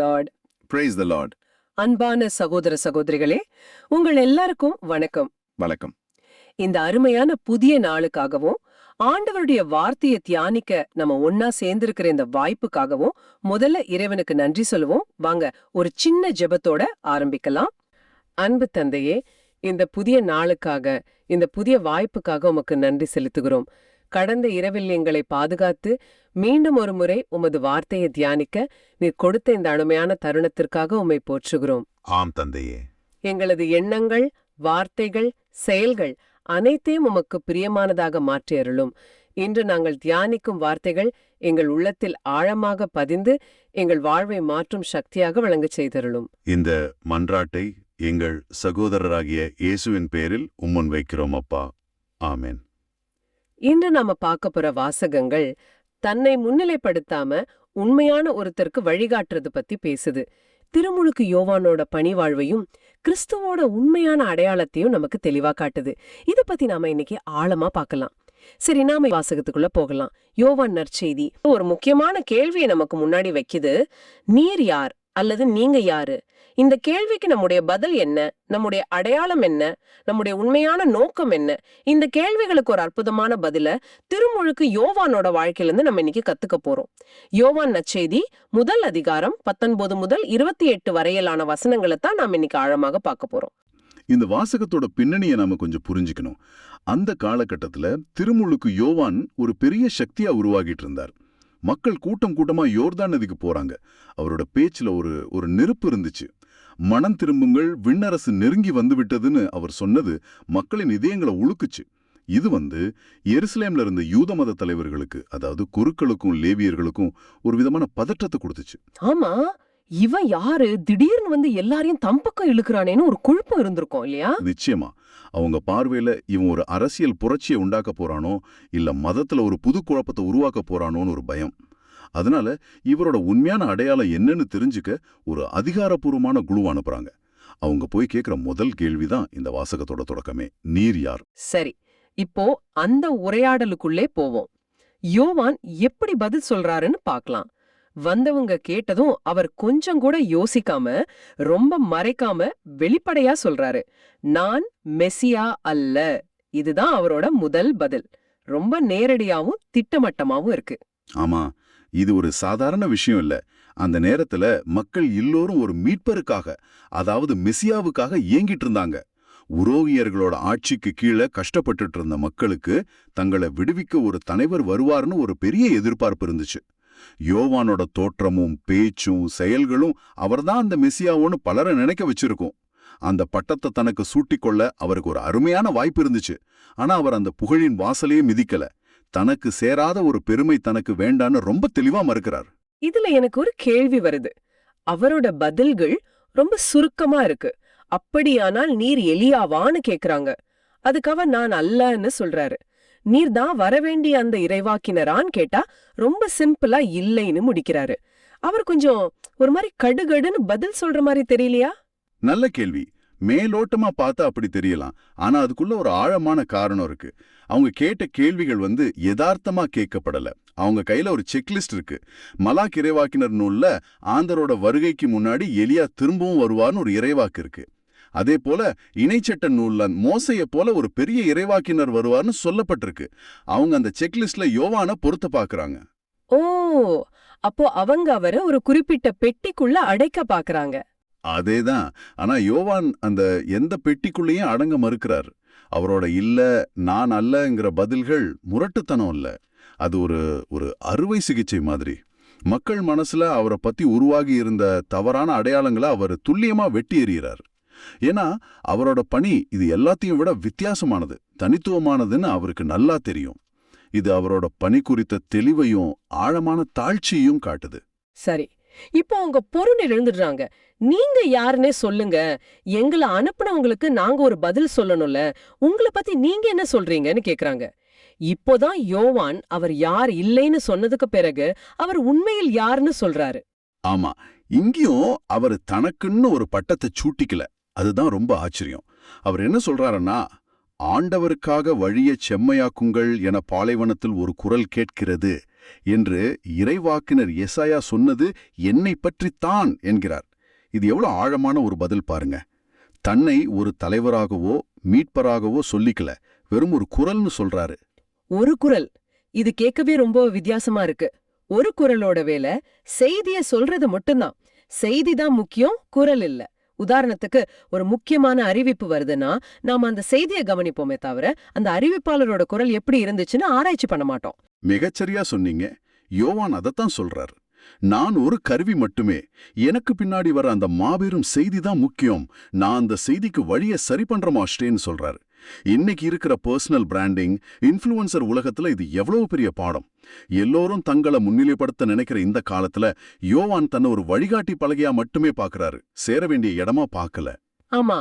Lord. Praise the Lord. அன்பான சகோதர சகோதரிகளே, உங்கள் எல்லாருக்கும் வணக்கம். வணக்கம். இந்த அருமையான புதிய நாளுக்காகவும் ஆண்டவருடைய வார்த்தையை தியானிக்க நம்ம ஒன்னா சேர்ந்திருக்கிற இந்த வாய்ப்புக்காகவும் முதல்ல இறைவனுக்கு நன்றி சொல்லுவோம். வாங்க ஒரு சின்ன ஜெபத்தோட ஆரம்பிக்கலாம். அன்பு தந்தையே, இந்த புதிய நாளுக்காக, இந்த புதிய வாய்ப்புக்காக உமக்கு நன்றி செலுத்துகிறோம். கடந்த இரவில் எங்களை பாதுகாத்து மீண்டும் ஒரு முறை உமது வார்த்தையை தியானிக்க நீர் கொடுத்த இந்த அருமையான தருணத்திற்காக உம்மை போற்றுகிறோம். ஆம் தந்தையே. எங்களது எண்ணங்கள், வார்த்தைகள், செயல்கள் அனைத்தையும் உமக்கு பிரியமானதாக மாற்றி அருளும். இன்று நாங்கள் தியானிக்கும் வார்த்தைகள் எங்கள் உள்ளத்தில் ஆழமாக பதிந்து எங்கள் வாழ்வை மாற்றும் சக்தியாக விளங்கச் செய்தருளும். இந்த மன்றாட்டை எங்கள் சகோதரராகிய இயேசுவின் பேரில் உம்முன் வைக்கிறோம் அப்பா. ஆமென். இன்று நாம பார்க்க போற வாசகங்கள் தன்னை முன்னிலைப்படுத்தாம உண்மையான ஒருத்தருக்கு வழிகாட்டுறது பத்தி பேசுது. திருமுழுக்கு யோவானோட பணிவாழ்வையும் கிறிஸ்துவோட உண்மையான அடையாளத்தையும் நமக்கு தெளிவா காட்டுது. இத பத்தி நாம இன்னைக்கு ஆழமா பார்க்கலாம். சரி, நாம வாசகத்துக்குள்ள போகலாம். யோவான் நற்செய்தி ஒரு முக்கியமான கேள்வியை நமக்கு முன்னாடி வைக்குது. நீர் யார் அல்லது நீங்க யாரு? இந்த கேள்விக்கு நம்முடைய பதில் என்ன? நம்முடைய அடையாளம் என்ன? நம்முடைய உண்மையான நோக்கம் என்ன? இந்த கேள்விகளுக்கு ஒரு அற்புதமான பதில திருமுழுக்கு யோவானோட வாழ்க்கையிலிருந்து நம்ம இன்னைக்கு கத்துக்க போறோம். யோவான் நற்செய்தி முதல் அதிகாரம் 19 முதல் 28 வரையிலான வசனங்களை தான் நாம் இன்னைக்கு ஆழமாக பார்க்க போறோம். இந்த வாசகத்தோட பின்னணியை நாம கொஞ்சம் புரிஞ்சுக்கணும். அந்த காலகட்டத்துல திருமுழுக்கு யோவான் ஒரு பெரிய சக்தியா உருவாகிட்டு இருந்தார். மக்கள் கூட்டம் கூட்டமா யோர்தான் நதிக்கு போறாங்க. அவரோட பேச்சுல ஒரு நெருப்பு இருந்துச்சு. மனம் திரும்புங்கள், விண்ணரசு நெருங்கி வந்து விட்டதுன்னு அவர் சொன்னது மக்களின் இதயங்களை உழுக்குச்சு. இது எருசலேம்ல இருந்த யூத மத தலைவர்களுக்கு, அதாவது குருக்களுக்கும் லேவியர்களுக்கும் ஒரு விதமான பதற்றத்தை கொடுத்துச்சு. ஆமா, இவன் யாரு திடீர்னு எல்லாரையும் தம்பக்கம் இழுக்கிறானேன்னு ஒரு குழப்பம் இருந்திருக்கும் இல்லையா? நிச்சயமா. அவங்க பார்வையில இவன் ஒரு அரசியல் புரட்சியை உண்டாக்க போறானோ இல்ல மதத்துல ஒரு புது குழப்பத்தை உருவாக்க போறானோன்னு ஒரு பயம். அதனால இவரோட உண்மையான அடையாளம் என்னன்னு தெரிஞ்சுக்க ஒரு அதிகாரப்பூர்வமான குழு அனுப்புறாங்க. அவங்க போய் கேட்கிற முதல் கேள்விதான் இந்த வாசகத்தோட தொடக்கமே. நீர் யார்? சரி, இப்போ அந்த உரையாடலுக்குள்ளே போவோம். யோவான் எப்படி பதில் சொல்றாருன்னு பார்க்கலாம். வந்தவங்க கேட்டதும் அவர் கொஞ்சம் கூட யோசிக்காம, ரொம்ப மறைக்காம வெளிப்படையா சொல்றாரு, நான் மெசியா அல்ல. இதுதான் அவரோட முதல் பதில். ரொம்ப நேரடியாவும் திட்டமட்டமாவும் இருக்கு. ஆமா, இது ஒரு சாதாரண விஷயம் இல்ல. அந்த நேரத்துல மக்கள் எல்லோரும் ஒரு மீட்பருக்காக, அதாவது மெசியாவுக்காக ஏங்கிட்டு இருந்தாங்க. உரோகியர்களோட ஆட்சிக்கு கீழே கஷ்டப்பட்டுட்டு இருந்த மக்களுக்கு தங்களை விடுவிக்க ஒரு தலைவர் வருவார்னு ஒரு பெரிய எதிர்பார்ப்பு இருந்துச்சு. யோவானோட தோற்றமும் பேச்சும் செயல்களும் அவர்தான் அந்த மெசியாவோன்னு பலரை நினைக்க வச்சிருக்கும். அந்த பட்டத்தை தனக்கு சூட்டிக்கொள்ள அவருக்கு ஒரு அருமையான வாய்ப்பு இருந்துச்சு. ஆனா அவர் அந்த புகழின் வாசலையே மிதிக்கல. தனக்கு சேராத ஒரு பெருமை தனக்கு வேண்டான்னு ரொம்ப தெளிவா மறுக்கிறார். இதுல எனக்கு ஒரு கேள்வி வருது. அவரோட பதில்கள் ரொம்ப சுருக்கமா இருக்கு. அப்படியானால் நீர் எலியாவான்னு கேக்குறாங்க. அதுக்கு அவர் நான் அல்லன்னு சொல்றாரு. நீர் தான் வரவேண்டிய அந்த இறைவாக்கினரான்னு கேட்டா ரொம்ப சிம்பிளா இல்லைன்னு முடிக்கிறாரு. அவர் கொஞ்சம் ஒரு மாதிரி கடுகடுன்னு பதில் சொல்ற மாதிரி தெரியலையா? நல்ல கேள்வி. மேலோட்டமா பார்த்தா அப்படி தெரியலாம். ஆனா அதுக்குள்ள ஒரு ஆழமான காரணம் இருக்கு. அவங்க கேட்ட கேள்விகள் யதார்த்தமா கேட்கப்படல. அவங்க கையில ஒரு செக்லிஸ்ட் இருக்கு. மலாக் இறைவாக்கினர் நூல்ல ஆண்டவரோட வருகைக்கு முன்னாடி எலியா திரும்பவும் வருவார்னு ஒரு இறைவாக்கு இருக்கு. அதே போல இணைச்சட்ட நூல்ல மோசைய போல ஒரு பெரிய இறைவாக்கினர் வருவார்னு சொல்லப்பட்டிருக்கு. அவங்க அந்த செக்லிஸ்ட்ல யோவான பொருத்த பாக்குறாங்க. ஓ, அப்போ அவங்க அவரை ஒரு குறிப்பிட்ட பெட்டிக்குள்ள அடைக்க பாக்குறாங்க. அதேதான். ஆனா யோவான் அந்த எந்த பெட்டிக்குள்ளேயும் அடங்க மறுக்கிறார். அவரோட இல்ல, நான் அல்லங்கிற பதில்கள் முரட்டுத்தனம் இல்ல. அது ஒரு அறுவை சிகிச்சை மாதிரி. மக்கள் மனசுல அவரை பத்தி உருவாகி இருந்த தவறான அடையாளங்களை அவர் துல்லியமா வெட்டி எறிகிறார். ஏன்னா அவரோட பணி இது எல்லாத்தையும் விட வித்தியாசமானது, தனித்துவமானதுன்னு அவருக்கு நல்லா தெரியும். இது அவரோட பணி குறித்த தெளிவையும் ஆழமான தாழ்ச்சியையும் காட்டுது. சரி, இப்போ அவங்க பொருள் எழுந்துடுறாங்க. நீங்க யாருன்னே சொல்லுங்க, எங்களை அனுப்புனவங்களுக்கு நாங்க ஒரு பதில் சொல்லணும்ல, உங்களை பத்தி நீங்க என்ன சொல்றீங்கன்னு கேக்குறாங்க. இப்போதான் யோவான் அவர் யார் இல்லைன்னு சொன்னதுக்கு பிறகு அவர் உண்மையில் யாருன்னு சொல்றாரு. ஆமா, இங்கேயும் அவர் தனக்குன்னு ஒரு பட்டத்தை சூட்டிக்கல. அதுதான் ரொம்ப ஆச்சரியம். அவர் என்ன சொல்றாருன்னா, ஆண்டவருக்காக வழியை செம்மையாக்குங்கள் என பாலைவனத்தில் ஒரு குரல் கேட்கிறது. என்று இறைவாக்கினர் எசாயா சொன்னது என்னை பற்றித்தான் என்கிறார். இது எவ்வளவு ஆழமான ஒரு பதில் பாருங்க. தன்னை ஒரு தலைவராகவோ மீட்பராகவோ சொல்லிக்கல, வெறும் ஒரு குரல்னு சொல்றாரு. ஒரு குரல். இது கேட்கவே ரொம்ப வித்தியாசமா இருக்கு. ஒரு குரலோட வேலை செய்திய சொல்றது மட்டும்தான். செய்தி தான் முக்கியம், குரல் இல்ல. உதாரணத்துக்கு ஒரு முக்கியமான அறிவிப்பு வருதுன்னா நாம அந்த செய்தியை கவனிப்போமே தவிர அந்த அறிவிப்பாளரோட குரல் எப்படி இருந்துச்சுன்னு ஆராய்ச்சி பண்ண மாட்டோம். மிகச்சரியா சொன்னீங்க. யோவான் அதத்தான் சொல்றார். நான் ஒரு கருவி மட்டுமே, எனக்கு பின்னாடி வர அந்த மாபெரும் செய்தி தான் முக்கியம், நான் அந்த செய்திக்கு வழியை சரி பண்ற மாஸ்டேன்னு சொல்றாரு. இன்னைக்கு இருக்கிற பர்சனல் பிராண்டிங், இன்ஃப்ளூயன்சர் உலகத்துல இது எவ்வளவு பெரிய பாடம். எல்லோரும் தங்களை முன்னிலைப்படுத்த நினைக்கிற இந்த காலத்துல யோவான் தன்னை ஒரு வழிகாட்டி பலகையா மட்டுமே பாக்குறாரு, சேர வேண்டிய இடமா பார்க்கல. ஆமா,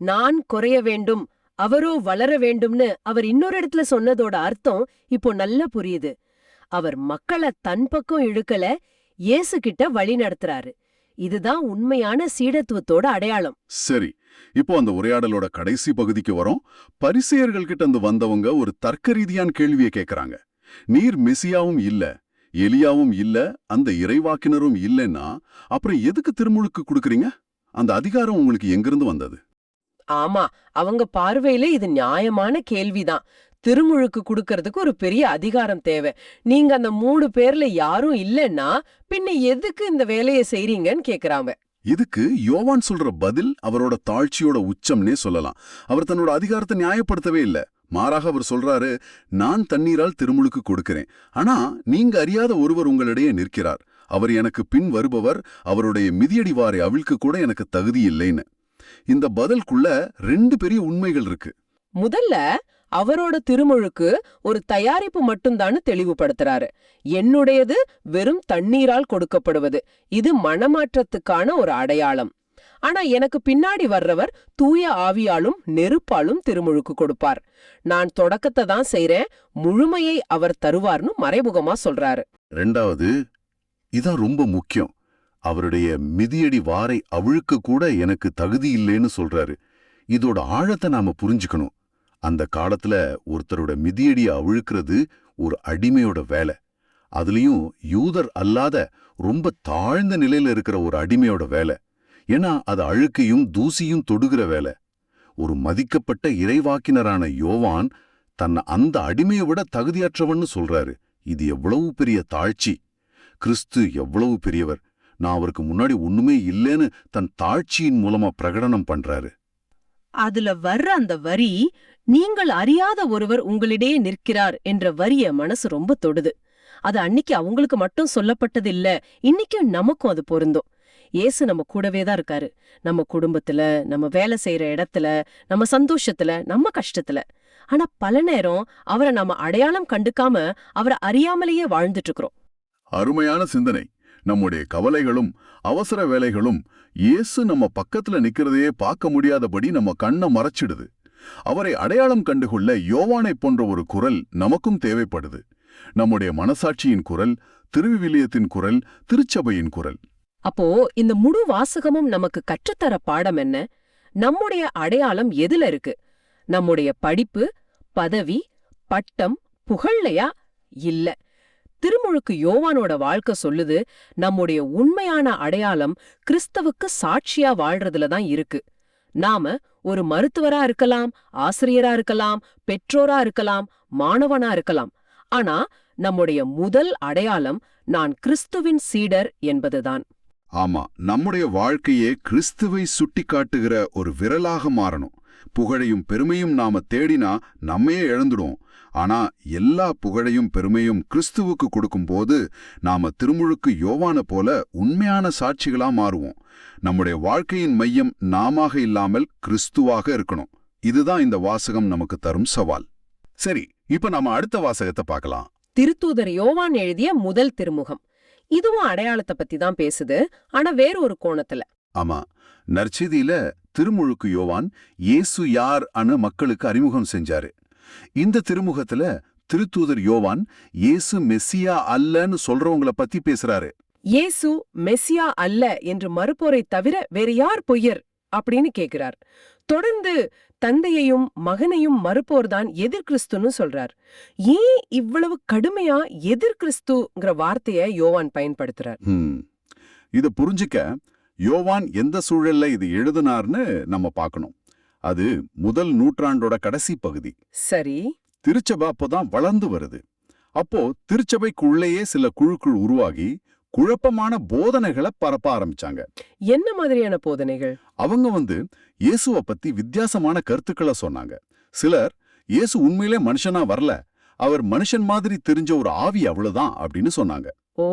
நான் குறைய வேண்டும், அவரோ வளர வேண்டும்னு அவர் இன்னொரு இடத்துல சொன்னதோட அர்த்தம் இப்போ நல்லா புரியுது. அவர் மக்களை தன் பக்கம் இழுக்கல, இயேசு கிட்ட வழி நடத்துறாரு. இதுதான் உண்மையான சீடத்துவத்தோட அடையாளம். சரி, இப்போ அந்த உரையாடலோட கடைசி பகுதிக்கு வரோம். பரிசேயர்கள் கிட்ட இருந்து வந்தவங்க ஒரு தர்க்க ரீதியான கேள்வியை கேட்கறாங்க. நீர் மெசியாவும் இல்ல, எலியாவும் இல்ல, அந்த இறைவாக்கினரும் இல்லைன்னா அப்புறம் எதுக்கு திருமுழுக்கு கொடுக்கறீங்க? அந்த அதிகாரம் உங்களுக்கு எங்கிருந்து வந்தது? ஆமா, அவங்க பார்வையில இது நியாயமான கேள்விதான். திருமுழுக்கு கொடுக்கறதுக்கு ஒரு பெரிய அதிகாரம் தேவை. நீங்க அந்த 3 பேர்ல யாரும் இல்லைன்னா பின்ன எதுக்கு இந்த வேலையை செய்றீங்கன்னு கேக்குறாங்க. இதுக்கு யோவான் சொல்ற பதில் அவரோட தாழ்ச்சியோட உச்சம்னே சொல்லலாம். அவர் தன்னோட அதிகாரத்தை நியாயப்படுத்தவே இல்ல. மாறாக அவர் சொல்றாரு, நான் தண்ணீரால் திருமுழுக்கு கொடுக்கிறேன், ஆனா நீங்க அறியாத ஒருவர் உங்களிடையே நிற்கிறார், அவர் எனக்கு பின் வருபவர், அவருடைய மிதியடி வாரை அவிழ்க்க கூட எனக்கு தகுதி இல்லைன்னு. இந்த பதிலுக்குள்ள 2 பெரிய உண்மைகள் இருக்கு. முதல்ல அவரோட திருமுழுக்கு ஒரு தயாரிப்பு மட்டும்தான்னு தெளிவுபடுத்துறாரு. என்னுடையது வெறும் தண்ணீரால் கொடுக்கப்படுவது, இது மனமாற்றத்துக்கான ஒரு அடையாளம். ஆனா எனக்கு பின்னாடி வர்றவர் தூய ஆவியாலும் நெருப்பாலும் திருமுழுக்கு கொடுப்பார். நான் தொடக்கத்தை தான் செய்றேன், முழுமையை அவர் தருவார்னு மறைமுகமா சொல்றாரு. 2வது, இதான் ரொம்ப முக்கியம், அவருடைய மிதியடி வாரை அவிழ்க்க கூட எனக்கு தகுதி இல்லைன்னு சொல்றாரு. இதோட ஆழத்தை நாம புரிஞ்சுக்கணும். அந்த காலத்துல ஒருத்தரோட மிதியடியை அவிழ்க்கிறது ஒரு அடிமையோட வேலை. அதுலயும் யூதர் அல்லாத ரொம்ப தாழ்ந்த நிலையில இருக்கிற ஒரு அடிமையோட வேலை. ஏன்னா அது அழுக்கையும் தூசியும் தொடுகிற வேலை. ஒரு மதிக்கப்பட்ட இறைவாக்கினரான யோவான் தன்னை அந்த அடிமையை விட தகுதியற்றவன்னு சொல்றாரு. இது எவ்வளவு பெரிய தாழ்ச்சி! கிறிஸ்து எவ்வளவு பெரியவர்! நான் அவருக்கு முன்னாடி ஒண்ணுமே இல்லைன்னு தன் தாழ்ச்சியின் மூலமா பிரகடனம் பண்றாரு. அதுல வர்ற அந்த வரி, நீங்கள் அறியாத ஒருவர் உங்களிடையே நிற்கிறார் என்ற வரிய மனசு ரொம்ப தொடுது. அது அன்னைக்கு அவங்களுக்கு மட்டும் சொல்லப்பட்டது இல்ல, இன்னைக்கும் நமக்கும் அது பொருந்தும். இயேசு நம்ம கூடவே தான் இருக்காரு. நம்ம குடும்பத்துல, நம்ம வேலை செய்யற இடத்துல, நம்ம சந்தோஷத்துல, நம்ம கஷ்டத்துல. ஆனா பல நேரம் அவரை நம்ம அடையாளம் கண்டுக்காம அவரை அறியாமலேயே வாழ்ந்துட்டு இருக்கிறோம். அருமையான சிந்தனை. நம்முடைய கவலைகளும் அவசர வேலைகளும் இயேசு நம்ம பக்கத்துல நிக்கிறதையே பார்க்க முடியாதபடி நம்ம கண்ணை மறைச்சிடுது. அவரை அடையாளம் கண்டுகொள்ள யோவானை போன்ற ஒரு குரல் நமக்கும் தேவைப்படுது. நம்முடைய மனசாட்சியின் குரல், திருவிவிலியத்தின் குரல், திருச்சபையின் குரல். அப்போ இந்த முழு வாசகமும் நமக்கு கற்றுத்தர பாடம் என்ன? நம்முடைய அடையாளம் எதுல இருக்கு? நம்முடைய படிப்பு, பதவி, பட்டம், புகழ்லையா? இல்ல. திருமுழுக்கு யோவானோட வாழ்க்கை சொல்லுது, நம்முடைய உண்மையான அடையாளம் கிறிஸ்தவுக்கு சாட்சியா வாழ்றதுல தான் இருக்கு. நாம ஒரு மருத்துவரா இருக்கலாம், ஆசிரியரா இருக்கலாம், பெற்றோரா இருக்கலாம், மாணவனா இருக்கலாம். ஆனா நம்முடைய முதல் அடையாளம் நான் கிறிஸ்துவின் சீடர் என்பதுதான். ஆமா, நம்முடைய வாழ்க்கையே கிறிஸ்துவை சுட்டிக்காட்டுகிற ஒரு விரலாக மாறணும். புகழையும் பெருமையும் நாம தேடினா நம்மையே இழந்துடுவோம். ஆனா எல்லா புகழையும் பெருமையும் கிறிஸ்துவுக்கு கொடுக்கும்போது நாம திருமுழுக்கு யோவான போல உண்மையான சாட்சிகளா மாறுவோம். நம்முடைய வாழ்க்கையின் மையம் நாமாக இல்லாமல் கிறிஸ்துவாக இருக்கணும். இதுதான் இந்த வாசகம் நமக்கு தரும் சவால். சரி, இப்ப நாம அடுத்த வாசகத்தை பார்க்கலாம். திருத்தூதர் யோவான் எழுதிய முதல் திருமுகம். இதுவும் அடையாளத்தை பத்தி தான் பேசுது, ஆனா வேற ஒரு கோணத்துல. ஆமா, நற்செய்தியில திருமுழுக்கு யோவான் இயேசு யார் அன மக்களுக்கு அறிமுகம் செஞ்சாரு. இந்த திருமுகத்துல திருத்தூதர் யோவான் இயேசு மெஸ்ஸியா அல்லன்னு சொல்றவங்கள பத்தி பேசுறாரு. இயேசு மெஸ்ஸியா அல்ல என்று மறுப்போரை தவிர வேற யார் பொய்யர் அப்படின்னு கேக்குறார். தொடர்ந்து தந்தையையும் மகனையும் மறுப்போர்தான் எதிர்கிறிஸ்துன்னு சொல்றார். ஏன் இவ்வளவு கடுமையா எதிர்கிறிஸ்துங்கிற வார்த்தைய யோவான் பயன்படுத்துறார்? இத புரிஞ்சுக்க யோவான் எந்த சூழல்ல இது எழுதினார்னு நம்ம பார்க்கணும். அது முதல் நூற்றாண்டோட கடைசி பகுதி. சரி. திருச்சபை அப்போதான் வளர்ந்து வருது. அப்போ திருச்சபைக்குள்ளேயே சில குழுக்கள் உருவாகி குழப்பமான போதனைகளை பரப்ப ஆரம்பிச்சாங்க. என்ன மாதிரியான போதனைகள்? அவங்க இயேசுவை பத்தி வித்தியாசமான கருத்துக்களை சொன்னாங்க. சிலர் இயேசு உண்மையிலே மனுஷனா வரல, அவர் மனுஷன் மாதிரி தெரிஞ்ச ஒரு ஆவி அவ்வளவுதான் அப்படின்னு சொன்னாங்க. ஓ.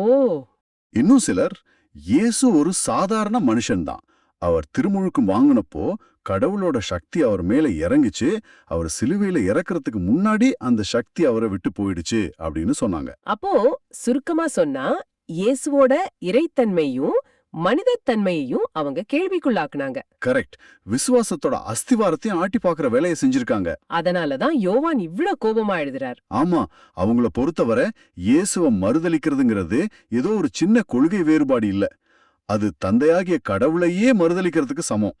இன்னும் சிலர் இயேசு ஒரு சாதாரண மனுஷன்தான், அவர் திருமுழுக்கு வாங்கினப்போ கடவுளோட சக்தி அவர் மேல இறங்கிச்சு, அவர் சிலுவையில இறக்குறதுக்கு முன்னாடி அந்த சக்தி அவரை விட்டு போயிடுச்சு அப்படின்னு சொன்னாங்க. அப்போ சுருக்கமா சொன்னா இயேசுவோட இறைத்தன்மையும் மனிதத்தன்மையையும் அவங்க கேள்விக்குள்ளாக்குனாங்க. கரெக்ட். விசுவாசத்தோட அஸ்திவாரத்தையும் ஆட்டி பாக்குற வேலையை செஞ்சிருக்காங்க. அதனாலதான் யோவான் இவ்ளோ கோபமா எழுதுறார். ஆமா, அவங்கள பொறுத்தவரை இயேசுவை மறுதலிக்கிறதுங்கிறது ஏதோ ஒரு சின்ன கொள்கை வேறுபாடு இல்ல, அது தந்தையாகிய கடவுளையே மறுதலிக்கிறதுக்கு சமம்.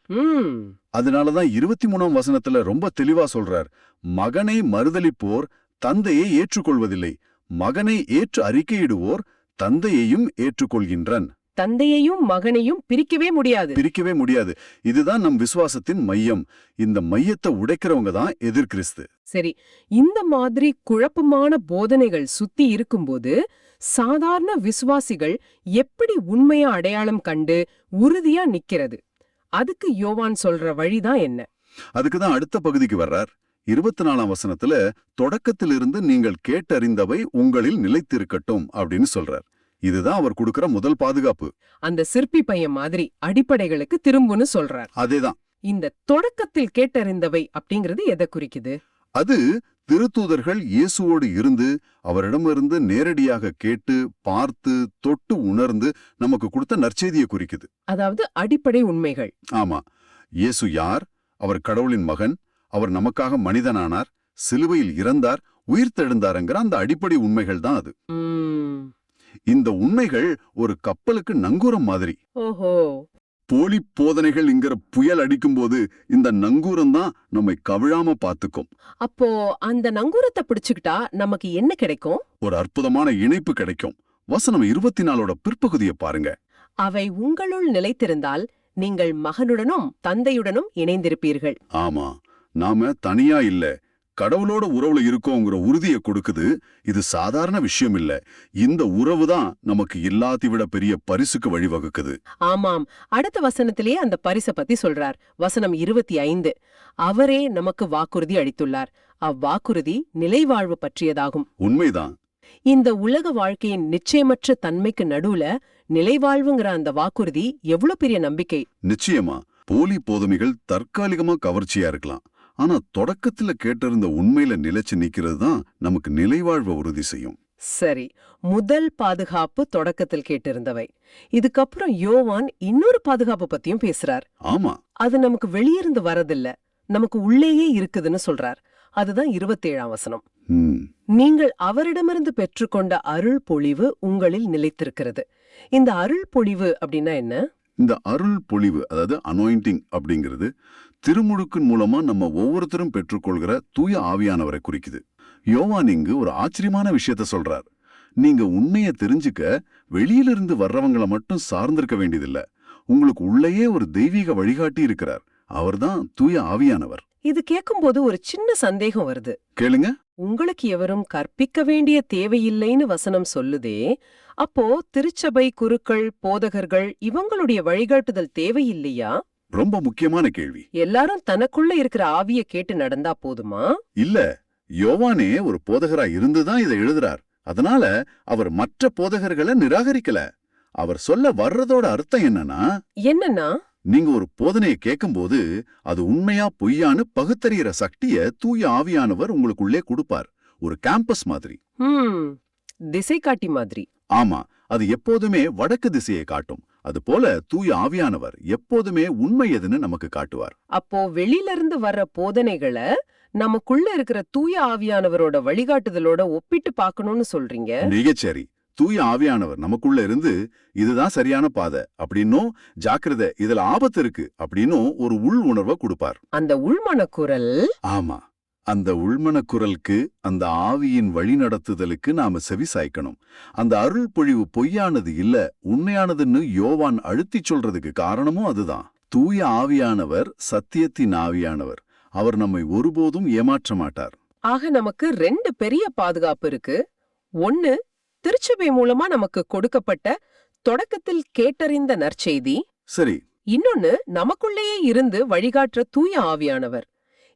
அதனாலதான் 23ஆம் வசனத்துல ரொம்ப தெளிவா சொல்றார், மகனை மறுதலிப்போர் தந்தையை ஏற்றுக்கொள்வதில்லை, மகனை ஏற்று அறிக்கையிடுவோர் தந்தையையும் ஏற்றுக்கொள்கின்றன். தந்தையையும் மகனையும் பிரிக்கவே முடியாது. இதுதான் நம் விசுவாசத்தின் மையம். இந்த மையத்தை உடைக்கிறவங்க தான் எதிர்கிறிஸ்து. சரி, இந்த மாதிரி குழப்பமான போதனைகள் சுத்தி இருக்கும்போது சாதாரண விசுவாசிகள் எப்படி உண்மையா அடையாளம் கண்டு உறுதியா நிக்கிறது? அதுக்கு யோவான் சொல்ற வழிதான் என்ன? அதுக்குதான் அடுத்த பகுதிக்கு வர்றார். 24ஆம் வசனத்துல தொடக்கத்திலிருந்து நீங்கள் கேட்டறிந்தவை உங்களில் நிலைத்திருக்கட்டும் அப்படின்னு சொல்றார். இதுதான் அவர் கொடுக்கிற முதல் பாதுகாப்பு. அந்த சிற்பி பையன் மாதிரி அடிப்படைகளுக்கு திரும்புன்னு சொல்றார். அதேதான். இந்த தொடக்கத்தில் கேட்டறிந்தவை அப்படிங்கிறது எதை குறிக்குது? அது திருத்தூதர்கள் இயேசுவோடு இருந்து அவரிடமிருந்து நேரடியாக கேட்டு பார்த்து தொட்டு உணர்ந்து நமக்கு கொடுத்த நற்செய்தியை குறிக்குது. அதாவது அடிப்படை உண்மைகள். ஆமா, இயேசு யார், அவர் கடவுளின் மகன், அவர் நமக்காக மனிதனானார், சிலுவையில் இறந்தார், உயிர்த்தெழுந்தாருங்கிற அந்த அடிப்படை உண்மைகள் தான் அது. இந்த உண்மைகள் ஒரு கப்பலுக்கு நங்கூரம் மாதிரி. ஓஹோ. போலி போதனைகள்ங்கிற புயல் அடிக்கும்போது இந்த நங்கூரம் தான் நம்மை கவிழாம பாத்துக்கும். அப்போ அந்த நங்கூரத்தை பிடிச்சுக்கிட்டா நமக்கு என்ன கிடைக்கும்? ஒரு அற்புதமான இணைப்பு கிடைக்கும். வசனம் 24ஓட பிற்பகுதியை பாருங்க. அவை உங்களுள் நிலைத்திருந்தால் நீங்கள் மகனுடனும் தந்தையுடனும் இணைந்திருப்பீர்கள். ஆமா, நாம தனியா இல்ல, கடவுளோட உறவுல இருக்கோங்கிற உறுதியை கொடுக்குது. இது சாதாரண விஷயம் இல்ல. இந்த உறவு தான் நமக்கு எல்லாத்தை விட பெரிய பரிசுக்கு வழிவகுக்குது. ஆமாம், அடுத்த வசனத்திலேயே அந்த பரிசை பத்தி சொல்றார். வசனம் 25, அவரே நமக்கு வாக்குறுதி அளித்துள்ளார், அவ்வாக்குறுதி நிலைவாழ்வு பற்றியதாகும். உண்மைதான். இந்த உலக வாழ்க்கையின் நிச்சயமற்ற தன்மைக்கு நடுவுல நிலைவாழ்வுங்கிற அந்த வாக்குறுதி எவ்வளவு பெரிய நம்பிக்கை. நிச்சயமா, போலி போதனைகள் தற்காலிகமா கவர்ச்சியா இருக்கலாம், ஆனா தொடக்கத்துல கேட்டிருந்த உண்மையில நிலைச்சு நிக்கிறது தான் நமக்கு நிலைவாழ்வை உறுதி செய்யும். சரி, முதல் பாதுகாப்பு தொடக்கத்தில் கேட்டிருந்தவை. இதுக்கப்புறம் யோவான் இன்னொரு பாதுகாப்பு பத்தியும் பேசுறார். ஆமா, அது நமக்கு வெளியிருந்து வரதில்ல, நமக்கு உள்ளேயே இருக்குதுன்னு சொல்றார். அதுதான் 27ஆம் வசனம். நீங்கள் அவரிடமிருந்து பெற்றுக்கொண்ட அருள் பொழிவு உங்களில் நிலைத்திருக்கிறது. இந்த அருள் பொழிவு அப்படின்னா என்ன? இந்த அருள் பொழிவு, அதாவது அனாயிண்டிங் அப்படிங்கிறது திருமுழுக்கின் மூலமா நம்ம ஒவ்வொருத்தரும் பெற்றுக்கொள்கிற தூய ஆவியானவரை குறிக்குது. யோவான் இங்கு ஒரு ஆச்சரியமான விஷயத்த சொல்றார். நீங்க உண்மையை தெரிஞ்சுக்க வெளியிலிருந்து வர்றவங்களை மட்டும் சார்ந்திருக்க வேண்டியதில்ல, உங்களுக்கு உள்ளேயே ஒரு தெய்வீக வழிகாட்டி இருக்கிறார், அவர்தான் தூய ஆவியானவர். இது கேட்கும்போது ஒரு சின்ன சந்தேகம் வருது. கேளுங்க. உங்களுக்கு எவரும் கற்பிக்க வேண்டிய தேவையில்லைன்னு வசனம் சொல்லுதே, அப்போ திருச்சபை குருக்கள் போதகர்கள் இவங்களுடைய வழிகாட்டுதல் தேவையில்லையா? ரொம்ப முக்கியமான கேள்வி. எல்லாரும் தனக்குள்ள இருக்கிற ஆவிய கேட்டு நடந்தா போதுமா? இல்ல, யோவானே ஒரு போதகரா இருந்துதான் இதை எழுதுறார். அதனால அவர் மற்ற போதகர்களை நிராகரிக்கல. அவர் சொல்ல வர்றதோட அர்த்தம் என்னன்னா, நீங்க ஒரு போதனையை கேட்கும்போது அது உண்மையா பொய்யான்னு பகுத்தறிகிற சக்திய தூய ஆவியானவர் உங்களுக்குள்ளே கொடுப்பார். ஒரு கேம்பஸ் மாதிரி, திசை காட்டி மாதிரி. ஆமா, அது எப்போதுமே வடக்கு திசையை காட்டும். அது போல தூய ஆவியானவர் எப்போதுமே உண்மை எதுன்னு நமக்கு காட்டுவார். அப்போ வெளியில இருந்து வர்ற போதனைகளை நமக்குள்ள இருக்கிற தூய ஆவியானவரோட வழிகாட்டுதலோட ஒப்பிட்டு பார்க்கணும்னு சொல்றீங்க? மிகச்சரி. தூய ஆவியானவர் நமக்குள்ள இருந்து இதுதான் சரியான பாதை அப்படின்னும், ஜாக்கிரதை இதுல ஆபத்து இருக்கு அப்படின்னும் ஒரு உள் உணர்வை கொடுப்பார். அந்த உள்மனக்குரல். ஆமா, அந்த உள்மனக்குரலுக்கு, அந்த ஆவியின் வழிநடத்துதலுக்கு நாம செவி சாய்க்கணும். அந்த அருள் பொழிவு பொய்யானது இல்ல, உண்மையானதுன்னு யோவான் அழுத்திச் சொல்றதுக்கு காரணமும் அதுதான். தூய ஆவியானவர் சத்தியத்தின் ஆவியானவர். அவர் நம்மை ஒருபோதும் ஏமாற்ற மாட்டார். ஆக நமக்கு 2 பெரிய பாதுகாப்பு இருக்கு. ஒன்னு, திருச்சபை மூலமா நமக்கு கொடுக்கப்பட்ட தொடக்கத்தில் கேட்டறிந்த நற்செய்தி. சரி. இன்னொன்னு, நமக்குள்ளேயே இருந்து வழிகாட்டுற தூய ஆவியானவர்.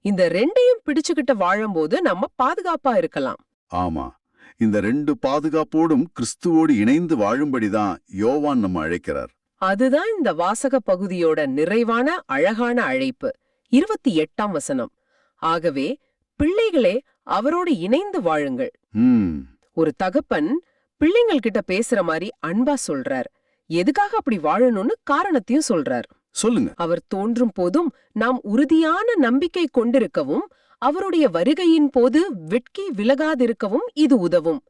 இந்த 2ஐயும் பிடிச்சுக்கிட்ட வாழும்போது நம்ம பாதுகாப்பா இருக்கலாம். ஆமா, இந்த 2 பாதுகாப்போடும் கிறிஸ்துவோடு இணைந்து வாழும்படிதான் யோவான் நம்ம அழைக்கிறார். அதுதான் இந்த வாசக பகுதியோட நிறைவான அழகான அழைப்பு. 28ஆம் வசனம். ஆகவே பிள்ளைகளே, அவரோடு இணைந்து வாழுங்கள். ஒரு தகப்பன் பிள்ளைங்கள் கிட்ட பேசுற மாதிரி அன்பா சொல்றார். எதுக்காக அப்படி வாழணும்னு காரணத்தையும் சொல்றார். சொல்லுங்க. அவர் தோன்றும் போதும் நாம் உறுதியான நம்பிக்கை கொண்டிருக்கவும், அவருடைய வருகையின் போது வெட்கி விலகாதிருக்கவும் இது உதவும்.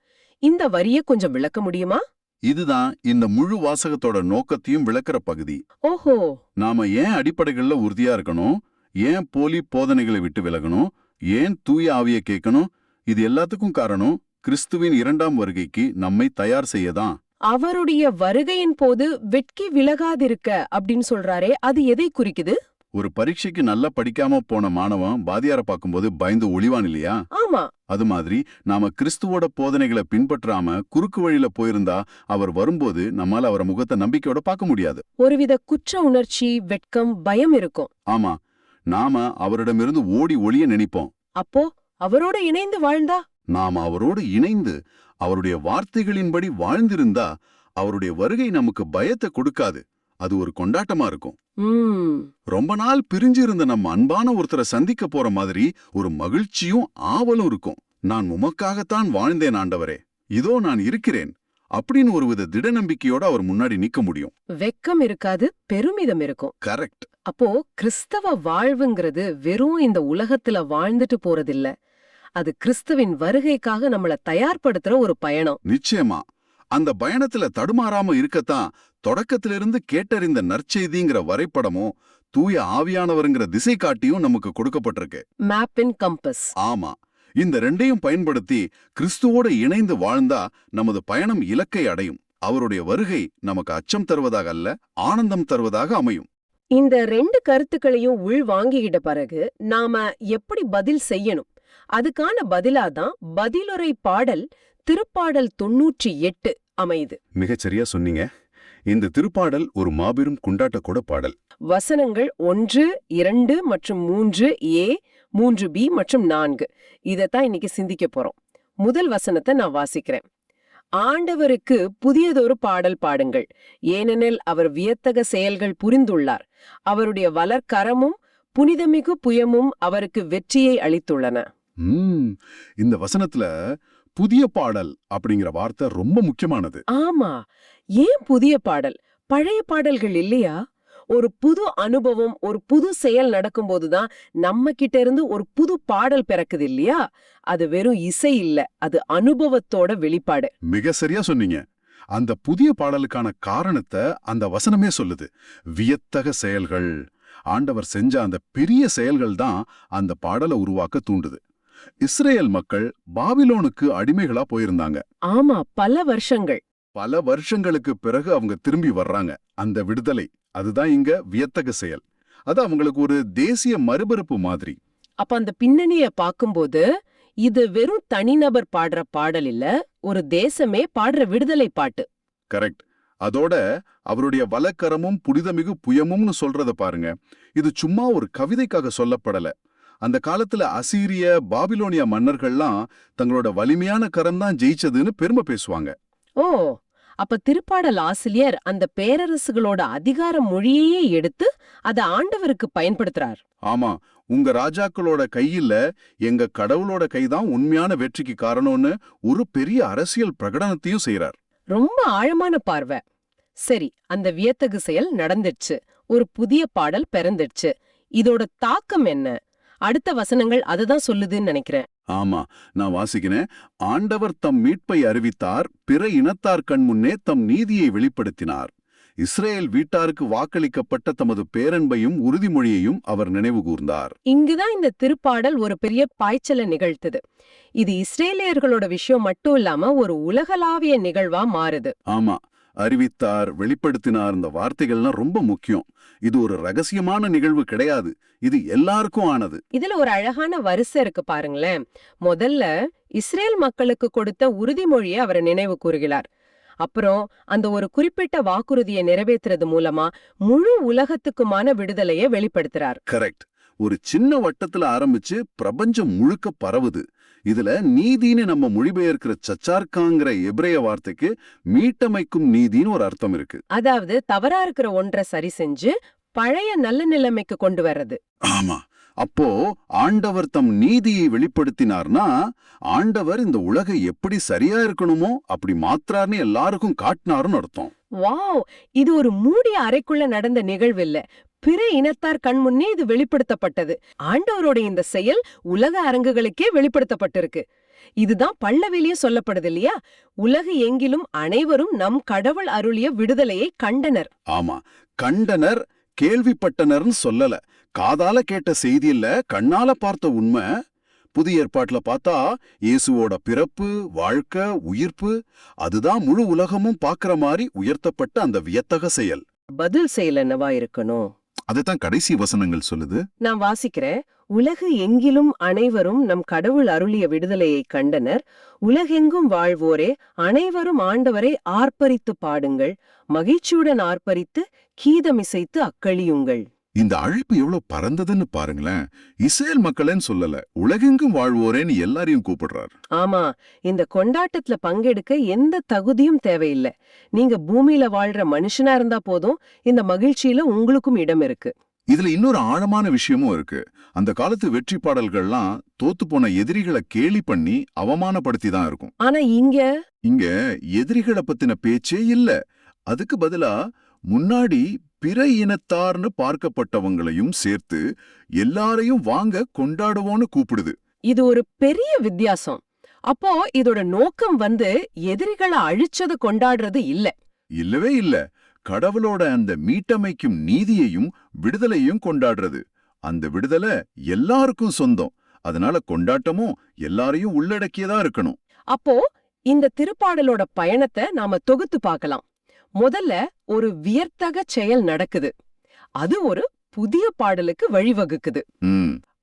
இந்த வரிய கொஞ்சம் விளக்க முடியுமா? இதுதான் இந்த முழு வாசகத்தோட நோக்கத்தையும் விளக்குற பகுதி. ஓஹோ. நாம ஏன் அடிப்படைகள்ல உறுதியா இருக்கணும், ஏன் போலி போதனைகளை விட்டு விலகணும், ஏன் தூய ஆவியை கேட்கணும், இது எல்லாத்துக்கும் காரணம் கிறிஸ்துவின் 2ஆம் வருகைக்கு நம்மை தயார் செய்யதான். அவருடைய வருகையின் போது வெட்கி விலகாதிருக்க அப்படின்னு சொல்றாரே, அது எதை குறிக்குது? ஒரு பரீட்சைக்கு நல்லா படிக்காம போன மாணவன் வாதியார பார்க்கும்போது பயந்து ஒளிவான் இல்லையா? ஆமா. அது மாதிரி நாம கிறிஸ்துவோட போதனைகளை பின்பற்றாம குறுக்கு வழியில போயிருந்தா அவர் வரும்போது நம்மால அவர முகத்தை நம்பிக்கையோட பார்க்க முடியாது. ஒருவித குற்ற உணர்ச்சி, வெட்கம், பயம் இருக்கும். ஆமா, நாம அவரிடமிருந்து ஓடி ஒளிய நினைப்போம். அப்போ அவரோட இணைந்து வாழ்ந்தா, நாம அவரோடு இணைந்து அவருடைய வார்த்தைகளின்படி வாழ்ந்திருந்தா அவருடைய வருகை நமக்கு பயத்தை கொடுக்காது. அது ஒரு கொண்டாட்டமா இருக்கும். ரொம்ப நாள் பிரிஞ்சு இருந்த நம்ம அன்பான ஒருத்தரை சந்திக்க போற மாதிரி ஒரு மகிழ்ச்சியும் ஆவலும் இருக்கும். நான் உமக்காகத்தான் வாழ்ந்தேன் ஆண்டவரே, இதோ நான் இருக்கிறேன் அப்படின்னு ஒருவித திட நம்பிக்கையோட அவர் முன்னாடி நிக்க முடியும். வெக்கம் இருக்காது, பெருமிதம் இருக்கும். கரெக்ட். அப்போ கிறிஸ்தவ வாழ்வுங்கிறது வெறும் இந்த உலகத்துல வாழ்ந்துட்டு போறதில்ல. அது கிறிஸ்துவின் வருகைக்காக நம்மள தயார்படுத்துற ஒரு பயணம். நிச்சயமா. அந்த பயணத்துல தடுமாறாம இருக்கத்தான் தொடக்கத்திலிருந்து கேட்டறிந்த நற்செய்திங்கிற வரைபடமும் தூய ஆவியானவருங்கிற திசை காட்டியும் நமக்கு கொடுக்கப்பட்டிருக்கு. Map and compass. ஆமா, இந்த 2ஐயும் பயன்படுத்தி கிறிஸ்துவோட இணைந்து வாழ்ந்தா நமது பயணம் இலக்கை அடையும். அவருடைய வருகை நமக்கு அச்சம் தருவதாக அல்ல, ஆனந்தம் தருவதாக அமையும். இந்த 2 கருத்துக்களையும் உள் வாங்கிக்கிட்ட பிறகு நாம எப்படி பதில் செய்யணும்? அதுக்கான பதிலாதான் பதிலுரை பாடல் திருப்பாடல் 98 அமையுது. மிகச்சரியா சொன்னீங்க. இந்த திருப்பாடல் ஒரு மாபெரும் கொண்டாட்டக்கூட பாடல். வசனங்கள் 1, 2 மற்றும் 3a, 3b மற்றும் 4. இதத்தான் இன்னைக்கு சிந்திக்க போறோம். முதல் வசனத்தை நான் வாசிக்கிறேன். ஆண்டவருக்கு புதியதொரு பாடல் பாடுங்கள், ஏனெனில் அவர் வியத்தக செயல்கள் புரிந்துள்ளார். அவருடைய வலர்கரமும் புனிதமிகு புயமும் அவருக்கு வெற்றியை அளித்துள்ளன. இந்த வசனத்துல புதிய பாடல் அப்படிங்கிற வார்த்தை ரொம்ப முக்கியமானது. ஆமா. ஏன் புதிய பாடல்? பழைய பாடல்கள் இல்லையா? ஒரு புது அனுபவம், ஒரு புது செயல் நடக்கும்போதுதான் நம்ம கிட்ட இருந்து ஒரு புது பாடல் பிறக்குது இல்லையா? அது வெறும் இசை இல்ல, அது அனுபவத்தோட வெளிப்பாடு. மிக சரியா சொன்னீங்க. அந்த புதிய பாடலுக்கான காரணத்தை அந்த வசனமே சொல்லுது. வியத்தக செயல்கள். ஆண்டவர் செஞ்ச அந்த பெரிய செயல்கள் தான் அந்த பாடலை உருவாக்க தூண்டுது. இஸ்ரேல் மக்கள் பாபிலோனுக்கு அடிமைகளா போயிருந்தாங்க. ஆமா, பல வருஷங்கள். பல வருஷங்களுக்கு பிறகு அவங்க திரும்பி வர்றாங்க. அந்த விடுதலை, அதுதான் இங்க வியத்தக செயல். அது அவங்களுக்கு ஒரு தேசிய மறுபிறப்பு மாதிரி. அப்ப அந்த பின்னணிய பாக்கும்போது இது வெறும் தனிநபர் பாடுற பாடல் இல்ல, ஒரு தேசமே பாடுற விடுதலை பாட்டு. கரெக்ட். அதோட அவருடைய வலக்கரமும் புனிதமிகு புயமும்னு சொல்றத பாருங்க. இது சும்மா ஒரு கவிதைக்காக சொல்லப்படல. அந்த காலத்துல அசீரிய, பாபிலோனியா மன்னர்கள்லாம் தங்களோட வலிமையான கரம்தான் ஜெயிச்சதுன்னு பெருமை பேசுவாங்க. ஓ, அப்ப திருப்பாடல் ஆசிரியர் அந்த பேரரசுகளோட அதிகார மொழியையே எடுத்து அத ஆண்டவருக்கு பயன்படுத்துறார். ஆமா, உங்க ராஜாக்களோட கையில எங்க கடவுளோட கைதான் உண்மையான வெற்றிக்கு காரணம்னு ஒரு பெரிய அரசியல் பிரகடனத்தையும் செய்யறார். ரொம்ப ஆழமான பார்வை. சரி, அந்த வியத்தகு செயல் நடந்துடுச்சு, ஒரு புதிய பாடல் பிறந்துடுச்சு. இதோட தாக்கம் என்ன? அடுத்த வசனங்கள் அதுதான் சொல்லுதுன்னு நினைக்கிறேன். ஆமா, நான் வாசிக்கிறேன். ஆண்டவர் தம் மீட்பை அறிவித்தார், பிற இனத்தார் கண் முன்னே தம் நீதியை வெளிப்படுத்தினார். இஸ்ரேல் வீட்டாருக்கு வாக்களிக்கப்பட்ட தமது பேரன்பையும் உறுதிமொழியையும் அவர் நினைவு கூர்ந்தார். இங்குதான் இந்த திருப்பாடல் ஒரு பெரிய பாய்ச்சலை நிகழ்த்துது. இது இஸ்ரேலியர்களோட விஷயம் மட்டும் இல்லாம ஒரு உலகளாவிய நிகழ்வா மாறுது. ஆமா, அறிவித்தார், வெளிப்படுத்தினார், இந்த வார்த்தைகள்லாம் ரொம்ப முக்கியம். இது ஒரு ரகசியமான நிகழ்வு கிடையாது, இது எல்லாருக்கும் ஆனது. இதுல ஒரு அழகான வரிசை இருக்கு பாருங்களேன். முதல்ல இஸ்ரேல் மக்களுக்கு கொடுத்த உறுதிமொழியை அவர் நினைவு கூறுகிறார். அப்புறம் அந்த ஒரு குறிப்பிட்ட வாக்குறுதியை நிறைவேற்றுறது மூலமா முழு உலகத்துக்குமான விடுதலையை வெளிப்படுத்துறார். கரெக்ட். ஒரு சின்ன வட்டத்துல ஆரம்பிச்சு பிரபஞ்சம் முழுக்க பரவுது. இதுல நீதின்னு நம்ம மொழிபெயர்க்கிற சச்சார்காங்கிற எபிரேய வார்த்தைக்கு மீட்டமைக்கும் நீதின்னு ஒரு அர்த்தம் இருக்கு. அதாவது தவறா இருக்கிற ஒன்றை சரி செஞ்சு பழைய நல்ல நிலைமைக்கு கொண்டு வர்றது. ஆமா, அப்போ ஆண்டவர் தம் நீதியை வெளிப்படுத்தினார்னா, ஆண்டவர் இந்த உலகை எப்படி சரியா இருக்கணுமோ அப்படி மாத்திரார்னு எல்லாருக்கும் காட்டினாருன்னு அர்த்தம். வாவ், இது ஒரு மூடிய அறைக்குள்ள நடந்த நிகழ்வு இல்ல, பிற இனத்தார் கண் முன்னே இது வெளிப்படுத்தப்பட்டது. ஆண்டவரோட இந்த செயல் உலக அரங்குகளுக்கே வெளிப்படுத்தப்பட்டிருக்கு. இதுதான் பல்லவிலையும் சொல்லப்படுது இல்லையா? உலகு எங்கிலும் அனைவரும் நம் கடவுள் அருளிய விடுதலையை கண்டனர். ஆமா, கண்டனர், கேள்விப்பட்டனர்னு சொல்லல. காதால கேட்ட செய்தி இல்ல, கண்ணால பார்த்த உண்மை. புதிய ஏற்பாட்டுல பார்த்தா இயேசுவோட பிறப்பு, வாழ்க்கை, உயிர்ப்பு, அதுதான் முழு உலகமும் பார்க்கிற மாதிரி உயர்த்தப்பட்ட அந்த வியத்தக செயல். பதில் செயல் என்னவா இருக்கணும்? அதைத்தான் கடைசி வசனங்கள் சொல்லுது. நான் வாசிக்கிறேன். உலகு எங்கிலும் அனைவரும் நம் கடவுள் அருளிய விடுதலையை கண்டனர். உலகெங்கும் வாழ்வோரே அனைவரும் ஆண்டவரை ஆர்ப்பரித்து பாடுங்கள், மகிழ்ச்சியுடன் ஆர்ப்பரித்து கீதமிசைத்து அக்களியுங்கள். இந்த அழைப்பு எவ்வளவு பறந்ததுன்னு பாருங்களேன். இஸ்ரேல் மக்களேன்னு சொல்லல, உலகெங்கும் வாழ்வோரேன்னு எல்லாரையும் கூப்பிடுறார். ஆமா, இந்த கொண்டாட்டத்துல பங்கெடுக்க எந்த தகுதியும் தேவையில்லை. நீங்க பூமியில வாழ்ற மனுஷனா இருந்தா போதும், இந்த மகிழ்ச்சியில உங்களுக்கும் இடம் இருக்கு. இதுல இன்னொரு ஆழமான விஷயமும் இருக்கு. அந்த காலத்து வெற்றி பாடல்கள்லாம் தோத்து போன எதிரிகளை கேலி பண்ணி அவமானப்படுத்தி தான் இருக்கும். ஆனா இங்க எதிரிகளை பத்தின பேச்சே இல்ல. அதுக்கு பதிலா முன்னாடி பிற இனத்தார்னு பார்க்கப்பட்டவங்களையும் சேர்த்து எல்லாரையும் வாங்க கொண்டாடுவோன்னு கூப்பிடுது. இது ஒரு பெரிய வித்தியாசம். அப்போ இதோட நோக்கம் எதிரிகளை அழிச்சத கொண்டாடுறது இல்ல. இல்லவே இல்ல. கடவுளோட அந்த மீட்டமைக்கும் நீதியையும் விடுதலையும் கொண்டாடுறது. அந்த விடுதலை எல்லாருக்கும் சொந்தம். அதனால கொண்டாட்டமும் எல்லாரையும் உள்ளடக்கியதா இருக்கணும். அப்போ இந்த திருப்பாடலோட பயணத்தை நாம தொகுத்து பார்க்கலாம். முதல்ல ஒரு வியர்த்தக செயல் நடக்குது. அது ஒரு புதிய பாடலுக்கு வழிவகுக்குது.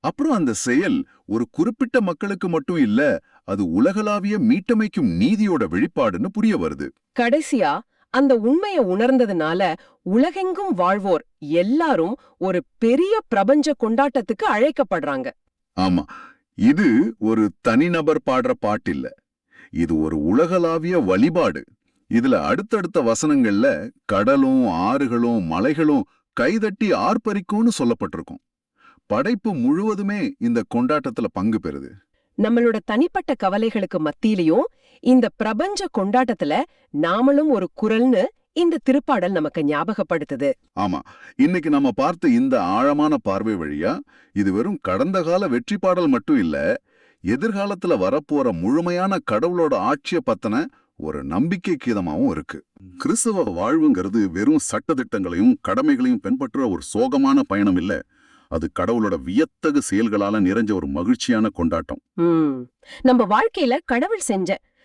அப்புறம் அந்த செயல் ஒரு குறிப்பிட்ட மக்களுக்கு மட்டும் இல்ல, அது உலகளாவிய மீட்டமைக்கும் நீதியோட வெளிப்பாடுன்னு புரிய வருது. கடைசியா அந்த உண்மையை உணர்ந்ததுனால உலகெங்கும் வாழ்வோர் எல்லாரும் ஒரு பெரிய பிரபஞ்ச கொண்டாட்டத்துக்கு அழைக்கப்படுறாங்க. ஆமா, இது ஒரு தனிநபர் பாடுற பாட்டில்ல, இது ஒரு உலகளாவிய வழிபாடு. இதுல அடுத்தடுத்த வசனங்கள்ல கடலும் ஆறுகளும் மலைகளும் கைதட்டி ஆர்ப்பரிக்கும்னு சொல்லப்பட்டிருக்கும். படைப்பு முழுவதுமே இந்த கொண்டாட்டத்துல பங்கு பெறுது. நம்மளோட தனிப்பட்ட கவலைகளுக்கு மத்தியிலையும் இந்த பிரபஞ்ச கொண்டாட்டத்துல நாமளும் ஒரு குரல்னு இந்த திருப்பாடல் நமக்கு ஞாபகப்படுத்துது. ஆமா, இன்னைக்கு நம்ம பார்த்த இந்த ஆழமான பார்வை வழியா இது வெறும் கடந்த கால வெற்றி பாடல் மட்டும் இல்ல, எதிர்காலத்துல வரப்போற முழுமையான கடவுளோட ஆட்சிய பத்தின ஒரு நம்பிக்கை கீதமாவும் இருக்கு. கிறிஸ்தவ வாழ்வுங்கிறது வெறும் சட்டதிட்டங்களையும் கடமைகளையும் பின்பற்ற ஒரு சோகமான பயணம் இல்ல, அது கடவுளோட வியத்தகு செயல்களால நிறைஞ்ச ஒரு மகிழ்ச்சியான கொண்டாட்டம். நம்ம வாழ்க்கையில கடவுள்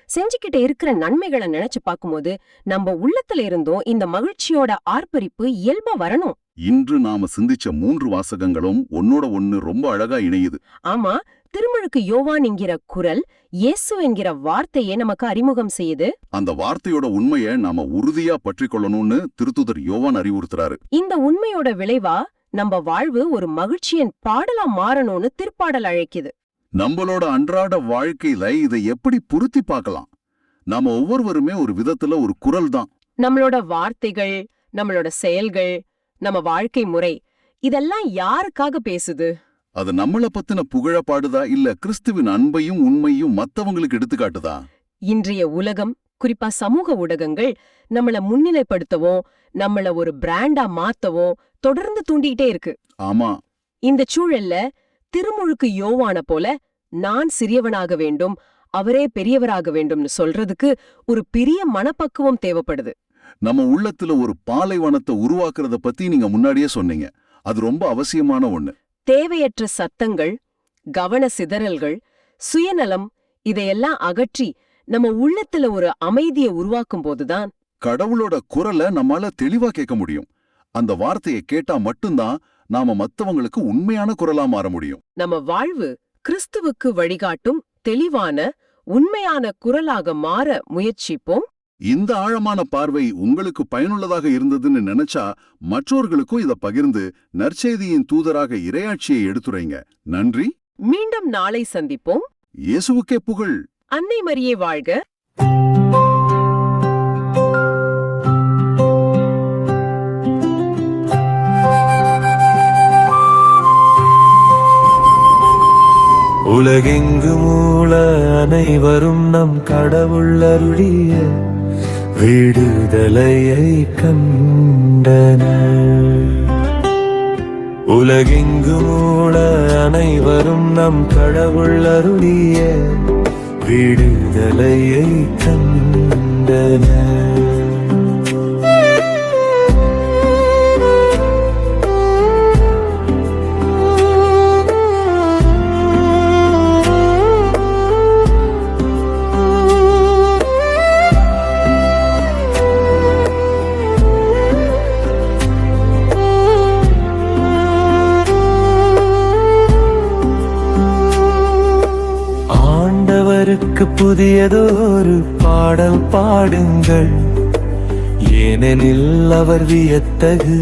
செஞ்சுக்கிட்டு இருக்கிற நன்மைகளை நினைச்சு பார்க்கும்போது நம்ம உள்ளத்துல இருந்தும் இந்த மகிழ்ச்சியோட ஆர்ப்பரிப்பு இயல்பா வரணும். இன்று நாம சிந்திச்ச 3 வாசகங்களும் ஒன்னோட ஒன்னு ரொம்ப அழகா இணையுது. ஆமா, திருமுழுக்கு யோவான் என்கிற குரல் இயேசு என்கிற வார்த்தையை நமக்கு அறிமுகம் செய்யுது. அந்த வார்த்தையோட உண்மையை நாம உறுதியா பற்றி கொள்ளணும்னு திருத்தூதர் யோவான் அறிவுறுத்துறாரு. இந்த உண்மையோட விளைவா நம்ம வாழ்வு ஒரு மகிழ்ச்சியின் பாடலா மாறணும்னு திருப்பாடல் அழைக்குது. நம்மளோட அன்றாட வாழ்க்கையில இதை எப்படி பொருத்தி பார்க்கலாம்? நாம ஒவ்வொருவருமே ஒரு விதத்துல ஒரு குரல் தான். நம்மளோட வார்த்தைகள், நம்மளோட செயல்கள், நம்ம வாழ்க்கை முறை, இதெல்லாம் யாருக்காக பேசுது? அது நம்மள பத்தின புகழ பாடுதா, இல்ல கிறிஸ்துவின் அன்பையும் உண்மையும் மத்தவங்களுக்கு எடுத்துக்காட்டுதா? இன்றைய உலகம், குறிப்பா சமூக ஊடகங்கள் நம்மள முன்னிலைப்படுத்தவும் நம்மள ஒரு பிராண்டா மாத்தவும் தொடர்ந்து தூண்டிக்கிட்டே இருக்கு. ஆமா, இந்த சூழல்ல திருமுழுக்கு யோவான போல நான் சிறியவனாக வேண்டும், அவரே பெரியவராக வேண்டும்னு சொல்றதுக்கு ஒரு பெரிய மனப்பக்குவம் தேவைப்படுது. நம்ம உள்ளத்துல ஒரு பாலைவனத்தை உருவாக்குறத பத்தி நீங்க முன்னாடியே சொன்னீங்க. அது ரொம்ப அவசியமான ஒண்ணு. தேவையற்ற சத்தங்கள், கவன சிதறல்கள், சுயநலம் இதையெல்லாம் அகற்றி நம்ம உள்ளத்துல ஒரு அமைதியை உருவாக்கும் போதுதான் கடவுளோட குரலை நம்மால தெளிவா கேட்க முடியும். அந்த வார்த்தையை கேட்டா மட்டும்தான் நாம மத்தவங்களுக்கு உண்மையான குரலா மாற முடியும். நம்ம வாழ்வு கிறிஸ்துவுக்கு வழிகாட்டும் தெளிவான உண்மையான குரலாக மாற முயற்சிப்போம். இந்த ஆழமான பார்வை உங்களுக்கு பயனுள்ளதாக இருந்ததுன்னு நினைச்சா மற்றவர்களுக்கும் இத பகிர்ந்து நற்செய்தியின் தூதராக இறையாட்சியை எடுத்துரைங்க. நன்றி. மீண்டும் நாளை சந்திப்போம். இயேசுவுக்கே புகழ். அன்னை மரியே வாழ்க. உலகெங்கும் உள்ள அனைவரும் நம் கடவுள் அருளிய விடுதலையை கண்டனர். உலகெங்கும் உள்ள அனைவரும் நம் கடவுள் அருளிய விடுதலையை கண்டனர். புதியதொரு பாடல் பாடுங்கள், ஏனெனில் அவர் வியத்தகு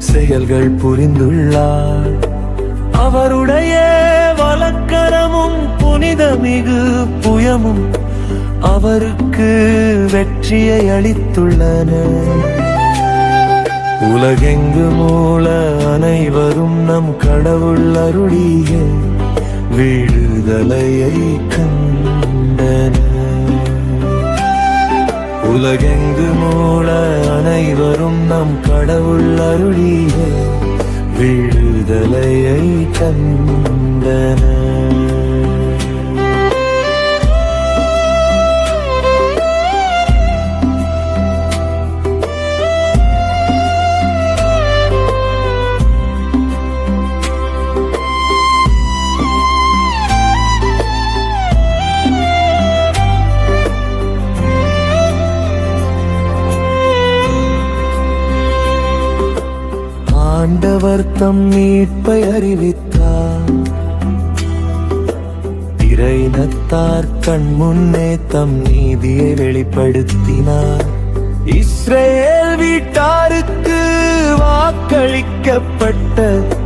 செயல்கள் புரிந்துள்ளார். அவருடைய வலக்கரமும் புனிதமிகு புயமும் அவருக்கு வெற்றியை அளித்துள்ளன. உலகெங்கும் உள்ள அனைவரும் நம் கடவுள் அருளிய விடுதலையை கண்டனர். உலகெங்கும் உள்ள அனைவரும் நம் கடவுள் அருளிய விடுதலையை கண்டனர். ஆண்டவர் தம் மீட்பை அறிவித்தார், இறையினத்தார் கண் முன்னே தம் நீதியை வெளிப்படுத்தினார். இஸ்ரேல் வீட்டாருக்கு வாக்களிக்கப்பட்ட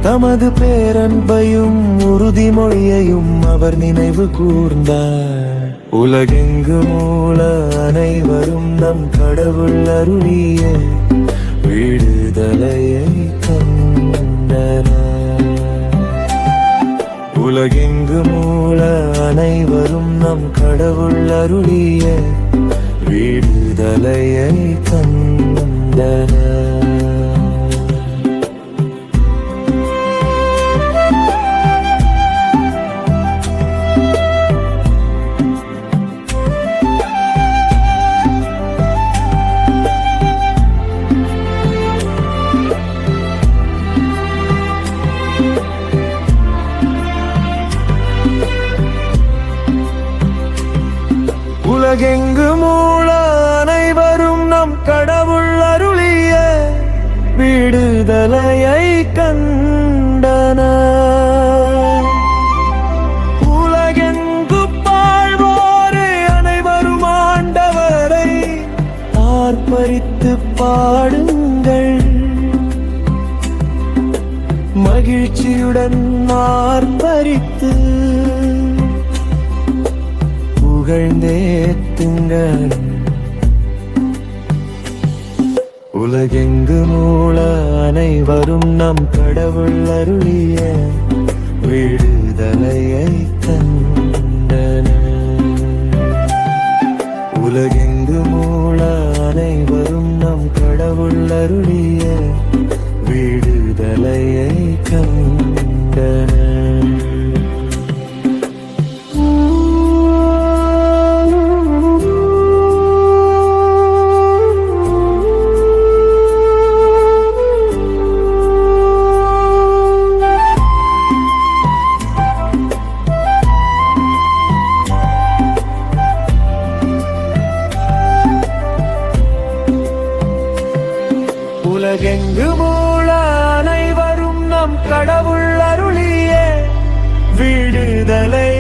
தமது பேரன்பையும் உறுதிமொழியையும் அவர் நினைவு கூர்ந்தார். உலகெங்கும் உள்ள அனைவரும் நம் கடவுள் அருளிய விடுதலையை கண்டனர். உலகெங்கும் உள்ள அனைவரும் நம் கடவுள் அருளிய விடுதலையை கண்டனர். உலகெங்கும் உள்ள அனைவரும் நம் கடவுள் அருளிய விடுதலையை கண்டனர். உலகெங்கு வாழ்வோரே அனைவரும் ஆண்டவரை ஆர்ப்பரித்து பாடுங்கள், மகிழ்ச்சியுடன் ஆர்ப்பரித்து புகழ்ந்தேத்துங்கள். உலகெங்கும் உள்ள அனைவரும் நம் கடவுள் அருளிய விடுதலையை கண்டனர். உலகெங்கும் உள்ள அனைவரும் நம் கடவுள் அருளிய விடுதலையை கண்டனர். விடுதலை